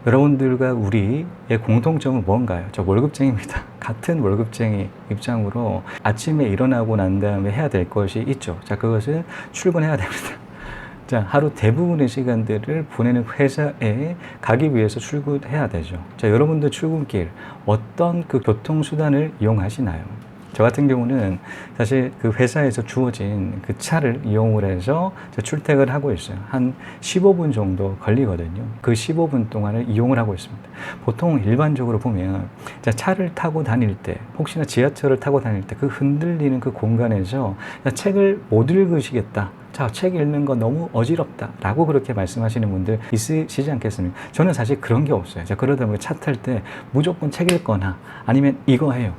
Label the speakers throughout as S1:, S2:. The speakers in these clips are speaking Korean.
S1: 여러분들과 우리의 공통점은 뭔가요? 저 월급쟁이입니다. 같은 월급쟁이 입장으로 아침에 일어나고 난 다음에 해야 될 것이 있죠. 자, 그것은 출근해야 됩니다. 자, 하루 대부분의 시간들을 보내는 회사에 가기 위해서 출근해야 되죠. 자, 여러분들 출근길 어떤 그 교통수단을 이용하시나요? 저 같은 경우는 사실 그 회사에서 주어진 그 차를 이용을 해서 출퇴근을 하고 있어요. 한 15분 정도 걸리거든요. 그 15분 동안을 이용을 하고 있습니다. 보통 일반적으로 보면 차를 타고 다닐 때, 혹시나 지하철을 타고 다닐 때 그 흔들리는 그 공간에서 책을 못 읽으시겠다. 자, 책 읽는 거 너무 어지럽다 라고 그렇게 말씀하시는 분들 있으시지 않겠습니까? 저는 사실 그런 게 없어요. 자, 그러다 보니 차 탈 때 무조건 책 읽거나 아니면 이거 해요.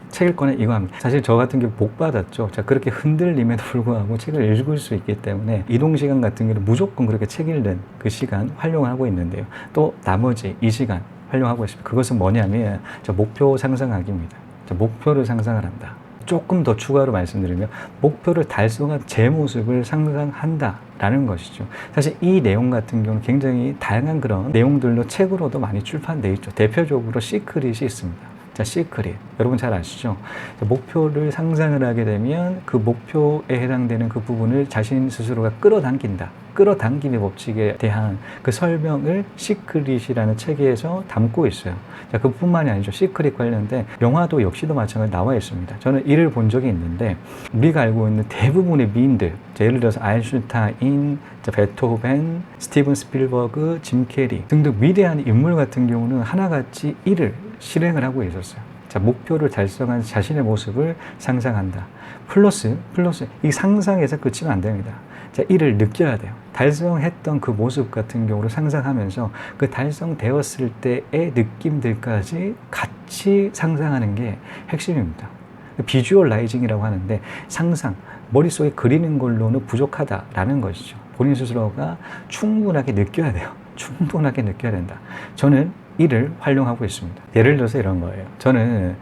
S1: 책 읽거나 이거 합니다. 사실 저 같은 경우 복 받았죠. 자, 그렇게 흔들림에도 불구하고 책을 읽을 수 있기 때문에 이동 시간 같은 경우는 무조건 그렇게 책 읽는 그 시간 활용을 하고 있는데요. 또 나머지 이 시간 활용하고 있습니다. 그것은 뭐냐면 목표 상상하기입니다. 목표를 상상을 한다. 조금 더 추가로 말씀드리면 목표를 달성한 제 모습을 상상한다 라는 것이죠. 사실 이 내용 같은 경우는 굉장히 다양한 그런 내용들로 책으로도 많이 출판되어 있죠. 대표적으로 시크릿이 있습니다. 자, 시크릿. 여러분 잘 아시죠? 목표를 상상을 하게 되면 그 목표에 해당되는 그 부분을 자신 스스로가 끌어당긴다. 끌어당김의 법칙에 대한 그 설명을 시크릿이라는 책에서 담고 있어요. 자, 그뿐만이 아니죠. 시크릿 관련된 영화도 역시도 마찬가지로 나와 있습니다. 저는 이를 본 적이 있는데 우리가 알고 있는 대부분의 미인들, 예를 들어서 아인슈타인, 베토벤, 스티븐 스필버그, 짐 캐리 등등 위대한 인물 같은 경우는 하나같이 이를 실행을 하고 있었어요. 자, 목표를 달성한 자신의 모습을 상상한다. 플러스 이 상상에서 그치면 안 됩니다. 자, 이를 느껴야 돼요. 달성했던 그 모습 같은 경우를 상상하면서 그 달성되었을 때의 느낌들까지 같이 상상하는 게 핵심입니다. 비주얼라이징이라고 하는데 상상, 머릿속에 그리는 걸로는 부족하다라는 것이죠. 본인 스스로가 충분하게 느껴야 돼요. 충분하게 느껴야 된다. 저는 이를 활용하고 있습니다. 예를 들어서 이런 거예요. 저는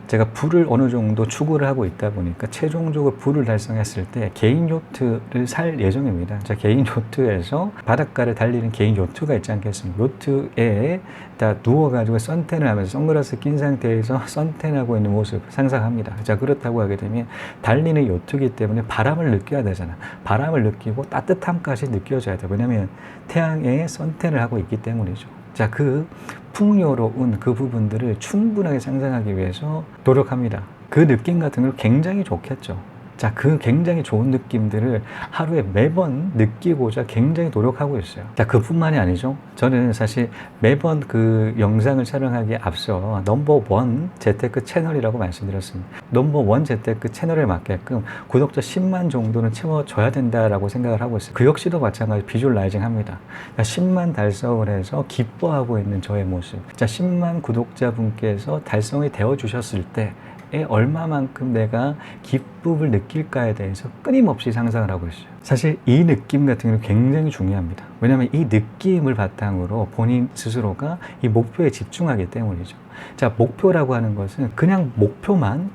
S1: 제가 부를 어느 정도 추구를 하고 있다 보니까 최종적으로 부를 달성했을 때 개인 요트를 살 예정입니다. 자, 개인 요트에서 바닷가를 달리는 개인 요트가 있지 않겠습니까? 요트에 다 누워가지고 선탠을 하면서 선글라스 낀 상태에서 선탠하고 있는 모습 상상합니다. 자, 그렇다고 하게 되면 달리는 요트이기 때문에 바람을 느껴야 되잖아. 바람을 느끼고 따뜻함까지 느껴져야 돼요. 왜냐하면 태양에 선탠을 하고 있기 때문이죠. 자, 그 풍요로운 그 부분들을 충분하게 상상하기 위해서 노력합니다. 그 느낌 같은 걸 굉장히 좋겠죠. 자, 그 굉장히 좋은 느낌들을 하루에 매번 느끼고자 굉장히 노력하고 있어요. 자, 그뿐만이 아니죠. 저는 사실 매번 그 영상을 촬영하기에 앞서 넘버원 재테크 채널이라고 말씀드렸습니다. 넘버원 재테크 채널에 맞게끔 구독자 10만 정도는 채워줘야 된다라고 생각을 하고 있어요. 그 역시도 마찬가지 비주얼라이징 합니다. 10만 달성을 해서 기뻐하고 있는 저의 모습. 자, 10만 구독자분께서 달성이 되어 주셨을 때 얼마만큼 내가 기쁨을 느낄까에 대해서 끊임없이 상상을 하고 있어요. 사실 이 느낌 같은 경우는 굉장히 중요합니다. 왜냐하면 이 느낌을 바탕으로 본인 스스로가 이 목표에 집중하기 때문이죠. 자, 목표라고 하는 것은 그냥 목표만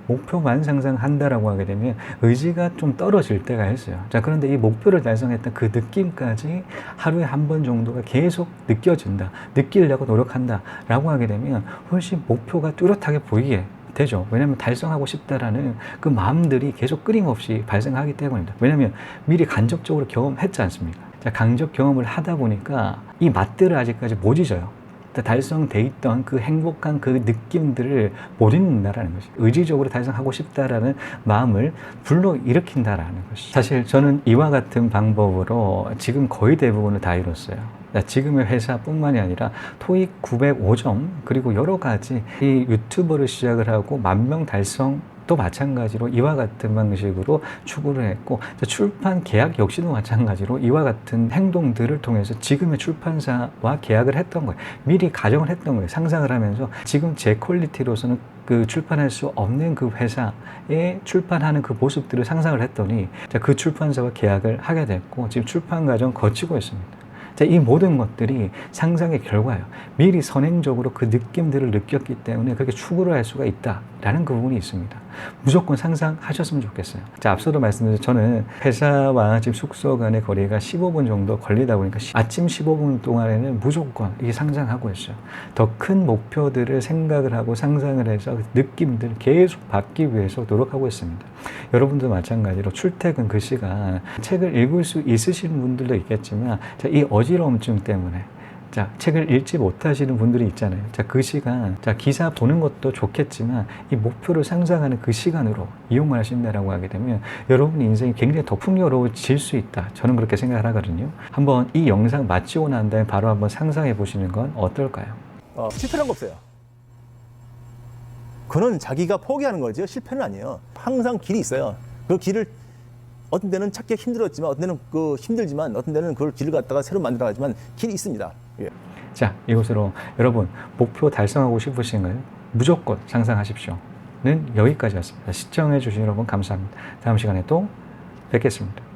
S1: 상상한다라고 하게 되면 의지가 좀 떨어질 때가 있어요. 자, 그런데 이 목표를 달성했던 그 느낌까지 하루에 한 번 정도가 계속 느껴진다, 느끼려고 노력한다 라고 하게 되면 훨씬 목표가 뚜렷하게 보이게 되죠. 왜냐하면 달성하고 싶다라는 그 마음들이 계속 끊임없이 발생하기 때문입니다. 왜냐하면 미리 간접적으로 경험했지 않습니까? 자, 간접 경험을 하다 보니까 이 맛들을 아직까지 못 잊어요. 달성돼 있던 그 행복한 그 느낌들을 못 잊는다라는 것이 의지적으로 달성하고 싶다라는 마음을 불러일으킨다라는 것이 사실 저는 이와 같은 방법으로 지금 거의 대부분을 다 이뤘어요. 지금의 회사뿐만이 아니라 토익 905점 그리고 여러 가지 이 유튜버를 시작을 하고 10,000명 달성 또 마찬가지로 이와 같은 방식으로 추구를 했고 출판 계약 역시도 마찬가지로 이와 같은 행동들을 통해서 지금의 출판사와 계약을 했던 거예요. 미리 가정을 했던 거예요. 상상을 하면서 지금 제 퀄리티로서는 그 출판할 수 없는 그 회사에 출판하는 그 모습들을 상상을 했더니 그 출판사와 계약을 하게 됐고 지금 출판 과정 거치고 있습니다. 자, 이 모든 것들이 상상의 결과예요. 미리 선행적으로 그 느낌들을 느꼈기 때문에 그렇게 추구를 할 수가 있다라는 그 부분이 있습니다. 무조건 상상하셨으면 좋겠어요. 자, 앞서도 말씀드린 저는 회사와 지금 숙소 간의 거리가 15분 정도 걸리다 보니까 아침 15분 동안에는 무조건 이게 상상하고 있어요. 더 큰 목표들을 생각을 하고 상상을 해서 느낌들 계속 받기 위해서 노력하고 있습니다. 여러분도 마찬가지로 출퇴근 그 시간 책을 읽을 수 있으신 분들도 있겠지만 자, 이 어지러움증 때문에 자, 책을 읽지 못하시는 분들이 있잖아요. 자, 그 시간, 자, 기사 보는 것도 좋겠지만 이 목표를 상상하는 그 시간으로 이용을 하신다라고 하게 되면 여러분 인생이 굉장히 더 풍요로워질 수 있다. 저는 그렇게 생각을 하거든요. 한번 이 영상 마치고 난 다음에 바로 한번 상상해 보시는 건 어떨까요?
S2: 실패란 거 없어요. 그는 자기가 포기하는 거죠. 실패는 아니에요. 항상 길이 있어요. 그 길을 어떤 데는 찾기 힘들었지만 어떤 데는 힘들지만 어떤 데는 그걸 길을 갖다가 새로 만들어가지만 길이 있습니다. 예.
S1: 자, 이것으로 여러분 목표 달성하고 싶으신가요? 무조건 상상하십시오. 는 여기까지였습니다. 시청해 주신 여러분 감사합니다. 다음 시간에 또 뵙겠습니다.